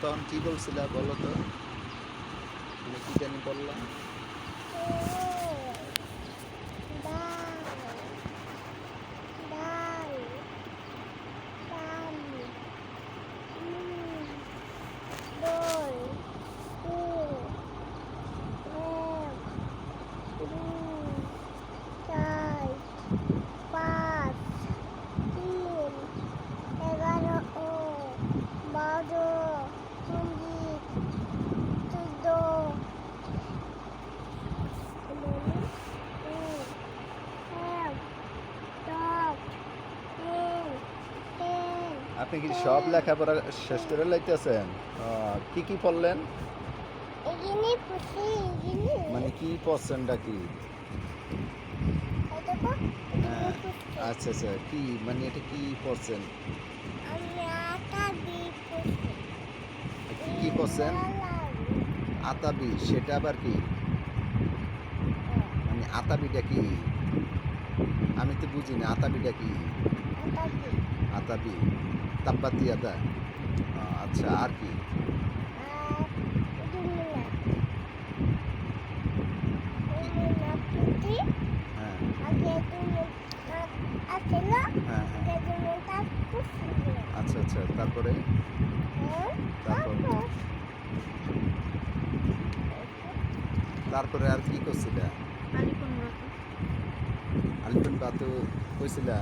তখন কি বলছিলা বলো তো, তুমি কি জানি বললাম? আপনি কি সব লেখাপড়া শেষ করে লাইতেছেন? কি কি পড়লেন? মানে কি পড়ছেনটা কি? হ্যাঁ, আচ্ছা আচ্ছা, কি মানে এটা কি পড়ছেন? কি পড়ছেন? আতাবি, সেটা আবার কি? মানে আতাবিটা কি? আমি তো বুঝি না, আতাবিটা কি? আতাবি, তাব্বাতি আদা। আচ্ছা, আর কি? হ্যাঁ হ্যাঁ হ্যাঁ, আচ্ছা আচ্ছা, তারপরে? তারপর তারপরে আর কি করছিলা? আলিপুন বাতু কইছিলা?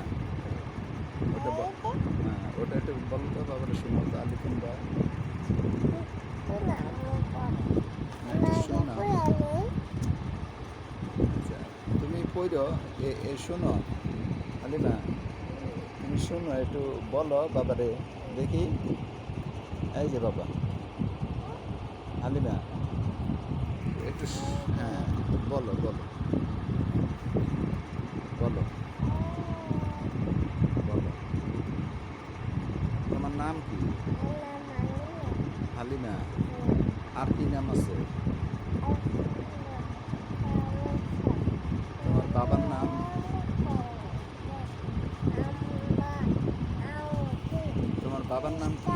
ওটা হ্যাঁ, ওটা একটু বলো তো, বাবার শোনো তো, আলিপুন বা শোনো। আচ্ছা, তুমি পড়ো, এ শোনো আলিমা, তুমি শোনো, একটু বলো বাবারে দেখি। এই যে বাবা আলিমা, একটু হ্যাঁ, বলো বলো বলো বলো। তোমার নাম কি? হালিমা। আর কি নাম আছে? তোমার বাবার নাম? তোমার বাবার নাম কি?